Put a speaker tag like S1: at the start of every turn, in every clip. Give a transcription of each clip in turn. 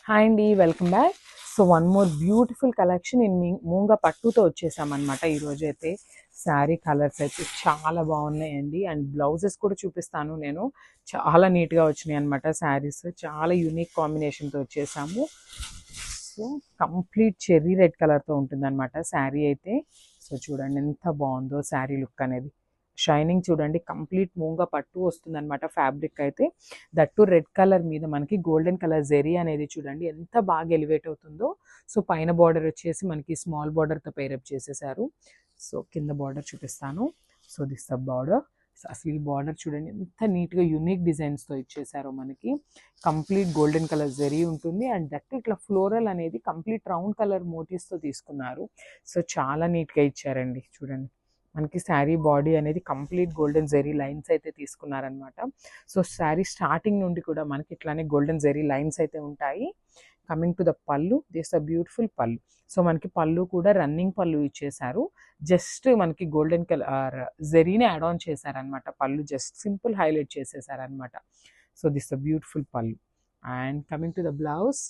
S1: Hi అండి, welcome back. So one more beautiful collection in Moonga పట్టుతో వచ్చేసామన్నమాట. ఈరోజు అయితే శారీ కలర్స్ అయితే చాలా బాగున్నాయండి. అండ్ బ్లౌజెస్ కూడా చూపిస్తాను నేను. చాలా నీట్గా వచ్చినాయి అనమాట. శారీస్ చాలా యూనిక్ కాంబినేషన్తో వచ్చేసాము. సో కంప్లీట్ చెర్రీ రెడ్ కలర్తో ఉంటుంది అనమాట శారీ అయితే. సో చూడండి ఎంత బాగుందో శారీ లుక్ అనేది. షైనింగ్ చూడండి, కంప్లీట్ మూంగా పట్టు వస్తుంది అనమాట. ఫ్యాబ్రిక్ అయితే దట్టు రెడ్ కలర్ మీద మనకి గోల్డెన్ కలర్ జెరీ అనేది చూడండి ఎంత బాగా ఎలివేట్ అవుతుందో. సో పైన బార్డర్ వచ్చేసి మనకి స్మాల్ బార్డర్తో పేరప్ చేసేసారు. సో కింద బార్డర్ చూపిస్తాను. So this the border. అసలు ఈ బార్డర్ చూడండి ఎంత నీట్గా యూనిక్ డిజైన్స్తో ఇచ్చేసారో మనకి. కంప్లీట్ గోల్డెన్ కలర్ జెరీ ఉంటుంది. అండ్ దట్ ఇట్లా ఫ్లోరల్ అనేది కంప్లీట్ రౌండ్ కలర్ మోటివ్స్తో తీసుకున్నారు. సో చాలా నీట్గా ఇచ్చారండి. చూడండి మనకి శారీ బాడీ అనేది కంప్లీట్ గోల్డెన్ జెరీ లైన్స్ అయితే తీసుకున్నారనమాట. సో శారీ స్టార్టింగ్ నుండి కూడా మనకి ఇట్లానే గోల్డెన్ జెరీ లైన్స్ అయితే ఉంటాయి. Coming to the pallu, this a beautiful pallu. So మనకి పళ్ళు కూడా రన్నింగ్ పళ్ళు ఇచ్చేసారు. జస్ట్ మనకి గోల్డెన్ కలర్ జెరీని యాడ్ ఆన్ చేశారనమాట. పళ్ళు జస్ట్ సింపుల్ హైలైట్ చేసేసారనమాట. So this a beautiful pallu. And coming to the blouse,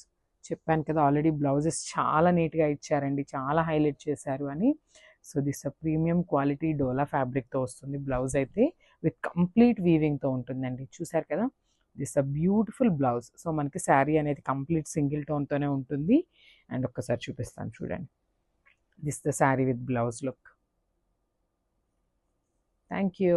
S1: చెప్పాను కదా ఆల్రెడీ బ్లౌజెస్ చాలా నీట్గా ఇచ్చారండి, చాలా హైలైట్ చేశారు అని. So this a premium quality dola ఫ్యాబ్రిక్తో వస్తుంది బ్లౌజ్ అయితే. విత్ కంప్లీట్ వీవింగ్తో ఉంటుందండి. చూసారు కదా, this a beautiful blouse. So మనకి శారీ అనేది కంప్లీట్ సింగిల్ టోన్తోనే ఉంటుంది. అండ్ ఒక్కసారి చూపిస్తాను చూడండి. This the sari with blouse look. Thank you.